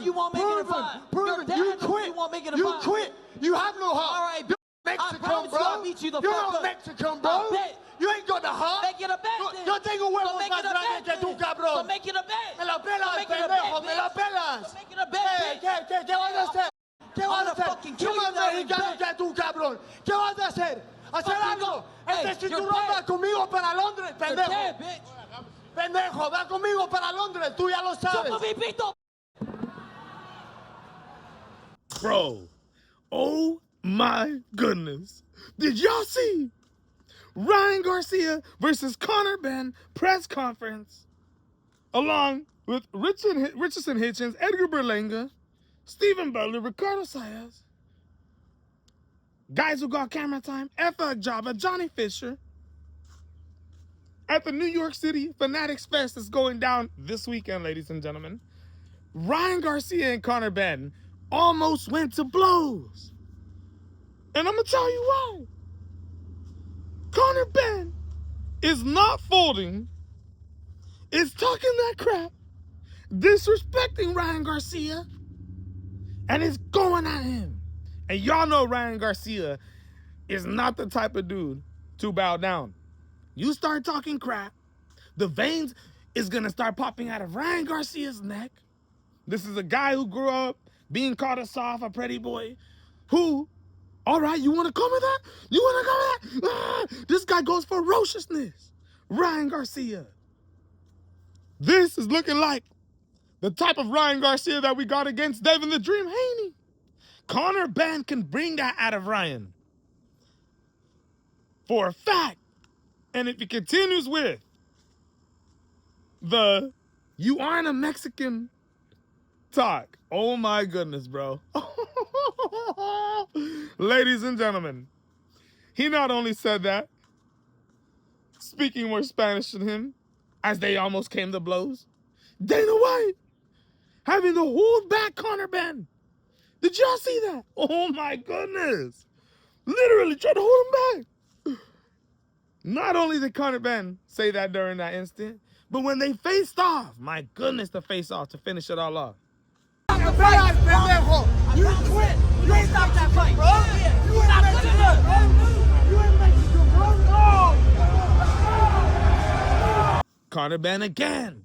you won't make it a fight. Prove it. You quit. You won't make it a You fight. quit. You have no heart. All right, You're Mexican, bro. I'll beat you the You're fuck not up. Mexican, bro. You ain't got the heart. Make it a bet. Yo tengo huevos más grandes que tú, cabrón. So make it a bet. Me la pelas, Make it a pendejo. bet, Me la pelas. So make it a bet. ¿Qué vas a hacer? ¿Qué vas a hacer? ¿Qué más mexicano que tú, cabrón? ¿Qué vas a hacer? ¿Hacer algo? Este cinturón va conmigo para Londres, pendejo. Pendejo, va conmigo para Londres. Tú ya lo sabes. Bro, oh my goodness. Did y'all see Ryan Garcia versus Conor Benn press conference along with Richardson Hitchens, Edgar Berlanga, Stephen Butler, Ricardo Saez, guys who got camera time, Effa Java, Johnny Fisher, at the New York City Fanatics Fest that's going down this weekend, ladies and gentlemen. Ryan Garcia and Conor Benn almost went to blows. And I'm going to tell you why. Conor Benn is not folding, is talking that crap, disrespecting Ryan Garcia, and is going at him. And y'all know Ryan Garcia is not the type of dude to bow down. You start talking crap, the veins is going to start popping out of Ryan Garcia's neck. This is a guy who grew up being called a soft, a pretty boy, who, all right, you want to come with that? You want to come with that? Ah, this guy goes ferociousness. Ryan Garcia. This is looking like the type of Ryan Garcia that we got against Devin the Dream Haney. Conor Benn can bring that out of Ryan. For a fact. And if he continues with the you aren't a Mexican talk, oh my goodness, bro. Ladies and gentlemen, he not only said that, speaking more Spanish than him, as they almost came to blows, Dana White having to hold back Conor Benn. Did y'all see that? Oh my goodness. Literally tried to hold him back. Not only did Conor Benn say that during that instant, but when they faced off, my goodness, the face off to finish it all off. You quit. You ain't stop that fight, bro. You ain't Mexican, bro. You ain't Mexican, bro. Conor Benn again,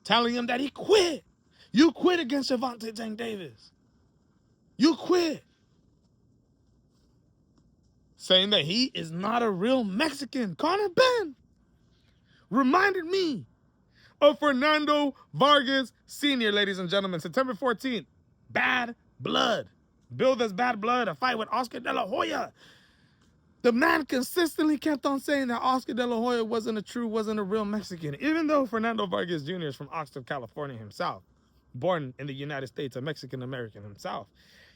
telling him that he quit. You quit against Gervonta Tank Davis. You quit. Saying that he is not a real Mexican. Conor Benn reminded me of Fernando Vargas Sr., ladies and gentlemen. September 14th, Bad Blood. Billed as Bad Blood, a fight with Oscar De La Hoya. The man consistently kept on saying that Oscar De La Hoya wasn't a real Mexican, even though Fernando Vargas Jr. is from Oxnard, California himself, born in the United States, a Mexican-American himself.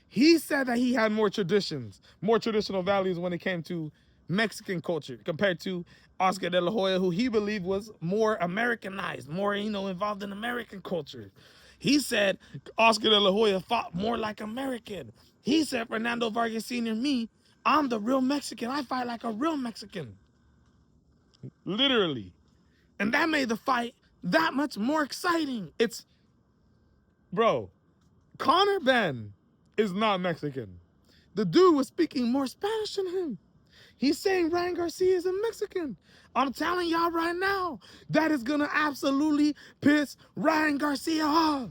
He said that he had more traditions, more traditional values when it came to Mexican culture compared to Oscar De La Hoya, who he believed was more Americanized, more, involved in American culture. He said Oscar De La Hoya fought more like American. He said Fernando Vargas Sr., me, I'm the real Mexican. I fight like a real Mexican. Literally. And that made the fight that much more exciting. Bro, Conor Benn is not Mexican. The dude was speaking more Spanish than him. He's saying Ryan Garcia is a Mexican. I'm telling y'all right now, that is going to absolutely piss Ryan Garcia off.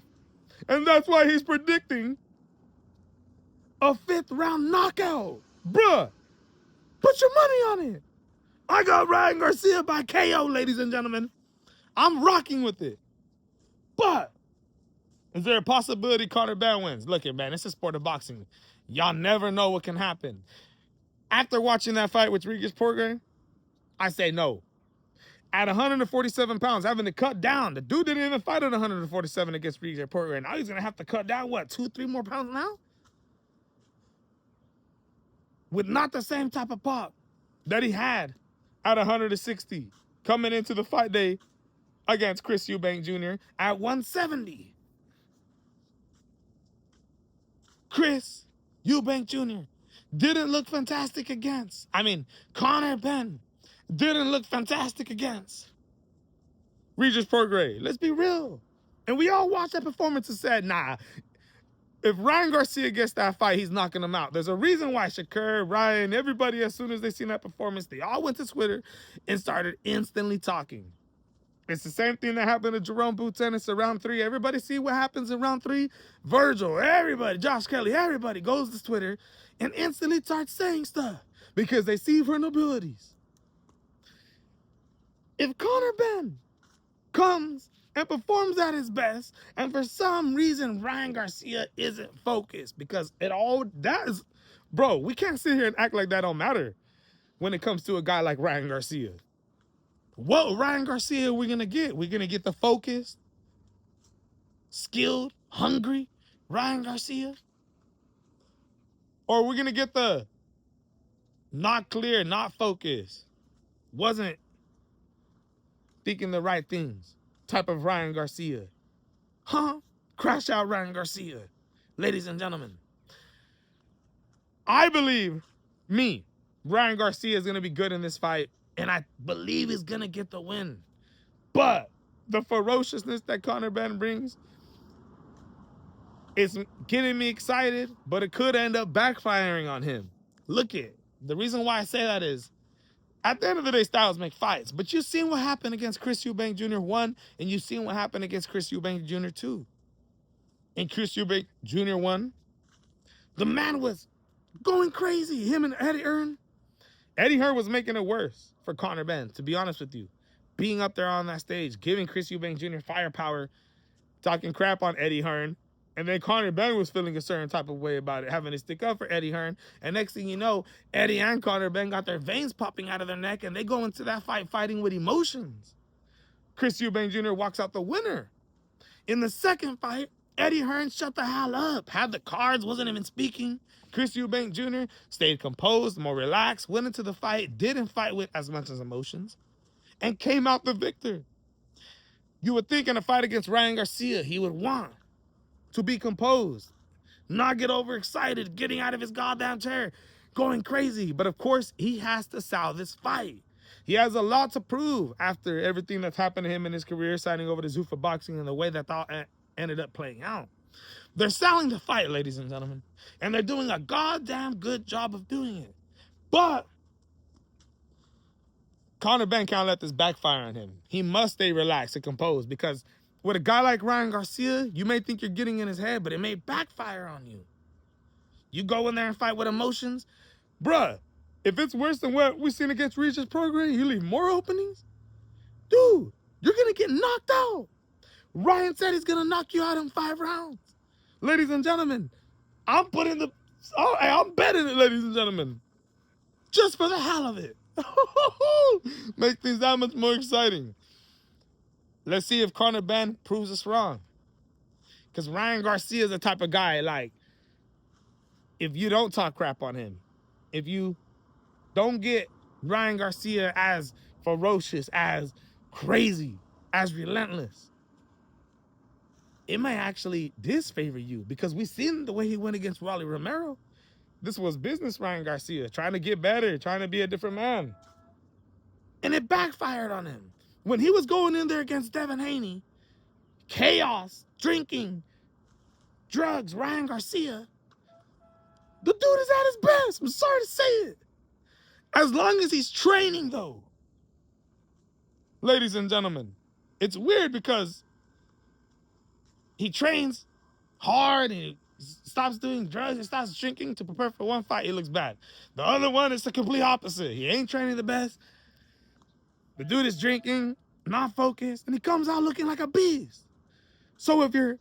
And that's why he's predicting a 5th round knockout. Bruh, put your money on it. I got Ryan Garcia by KO, ladies and gentlemen. I'm rocking with it. But is there a possibility Conor Benn wins? Look it, man, it's a sport of boxing. Y'all never know what can happen. After watching that fight with Regis Portray, I say no. At 147 pounds, having to cut down. The dude didn't even fight at 147 against Regis Portray. Now he's going to have to cut down, what, 2-3 more pounds now? With not the same type of pop that he had at 160 coming into the fight day against Chris Eubank Jr. at 170. Chris Eubank Jr. didn't look fantastic against. Conor Benn didn't look fantastic against Regis Portray. Let's be real. And we all watched that performance and said, nah, If Ryan Garcia gets that fight, he's knocking him out. There's a reason why Shakur, Ryan, everybody, as soon as they seen that performance, they all went to Twitter and started instantly talking. It's the same thing that happened to Jerome Boutennis in round 3. Everybody see what happens in round 3? Virgil, everybody, Josh Kelly, everybody goes to Twitter and instantly starts saying stuff because they see vulnerabilities. If Conor Benn comes and performs at his best, and for some reason Ryan Garcia isn't focused, because bro, we can't sit here and act like that don't matter when it comes to a guy like Ryan Garcia. What Ryan Garcia are we going to get? We're going to get the focused, skilled, hungry Ryan Garcia? Or we're going to get the not clear, not focused, wasn't thinking the right things type of Ryan Garcia? Huh? Crash out Ryan Garcia. Ladies and gentlemen, I believe Ryan Garcia is going to be good in this fight, and I believe he's going to get the win. But the ferociousness that Conor Benn brings is getting me excited, but it could end up backfiring on him. Look it. The reason why I say that is, at the end of the day, styles make fights. But you've seen what happened against Chris Eubank Jr. 1, and you've seen what happened against Chris Eubank Jr. 2. In Chris Eubank Jr. 1, the man was going crazy, him and Eddie Hearn. Eddie Hearn was making it worse for Conor Benn, to be honest with you. Being up there on that stage, giving Chris Eubank Jr. firepower, talking crap on Eddie Hearn. And then Conor Benn was feeling a certain type of way about it, having to stick up for Eddie Hearn. And next thing you know, Eddie and Conor Benn got their veins popping out of their neck, and they go into that fight fighting with emotions. Chris Eubank Jr. walks out the winner. In the second fight, Eddie Hearn shut the hell up, had the cards, wasn't even speaking. Chris Eubank Jr. stayed composed, more relaxed, went into the fight, didn't fight with as much as emotions, and came out the victor. You would think in a fight against Ryan Garcia, he would want to be composed, not get overexcited, getting out of his goddamn chair, going crazy. But of course, he has to sell this fight. He has a lot to prove after everything that's happened to him in his career, signing over to Zuffa Boxing and the way that thought ended up playing out. They're selling the fight, ladies and gentlemen, and they're doing a goddamn good job of doing it. But Conor Benn can't let this backfire on him. He must stay relaxed and composed, because with a guy like Ryan Garcia, you may think you're getting in his head, but it may backfire on you. You go in there and fight with emotions. Bruh, if it's worse than what we've seen against Regis Prograis, you leave more openings? Dude, you're going to get knocked out. Ryan said he's going to knock you out in 5 rounds. Ladies and gentlemen, I'm betting it, ladies and gentlemen. Just for the hell of it. Make things that much more exciting. Let's see if Conor Benn proves us wrong. Because Ryan Garcia is the type of guy, like, if you don't talk crap on him, if you don't get Ryan Garcia as ferocious, as crazy, as relentless, it might actually disfavor you, because we've seen the way he went against Rolly Romero. This was business Ryan Garcia, trying to get better, trying to be a different man. And it backfired on him. When he was going in there against Devin Haney, chaos, drinking, drugs, Ryan Garcia, the dude is at his best. I'm sorry to say it. As long as he's training, though. Ladies and gentlemen, it's weird because he trains hard and he stops doing drugs and stops drinking to prepare for one fight. It looks bad. The other one is the complete opposite. He ain't training the best. The dude is drinking, not focused, and he comes out looking like a beast. So if you're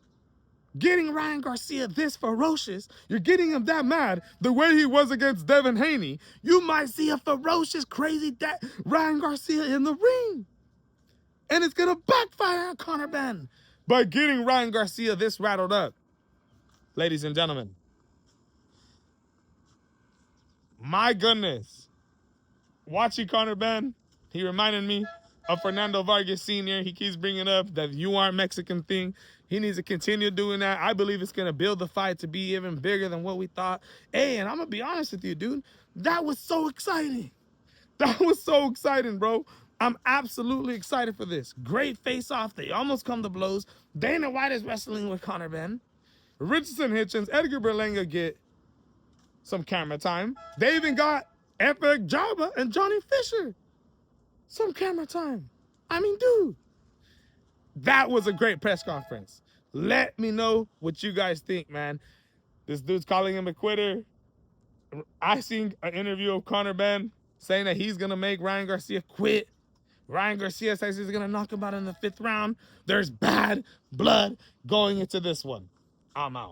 getting Ryan Garcia this ferocious, you're getting him that mad, the way he was against Devin Haney, you might see a ferocious, crazy Ryan Garcia in the ring. And it's going to backfire on Conor Benn by getting Ryan Garcia this rattled up. Ladies and gentlemen, my goodness, watching Conor Benn, he reminded me of Fernando Vargas Sr. He keeps bringing up that you aren't Mexican thing. He needs to continue doing that. I believe it's going to build the fight to be even bigger than what we thought. Hey, and I'm going to be honest with you, dude. That was so exciting. That was so exciting, bro. I'm absolutely excited for this. Great face-off. They almost come to blows. Dana White is wrestling with Conor Benn. Richardson Hitchens, Edgar Berlanga get some camera time. They even got Epic Jabba and Johnny Fisher some camera time. I mean, dude, that was a great press conference. Let me know what you guys think, man. This dude's calling him a quitter. I seen an interview of Conor Benn saying that he's going to make Ryan Garcia quit. Ryan Garcia says he's going to knock him out in the 5th round. There's bad blood going into this one. I'm out.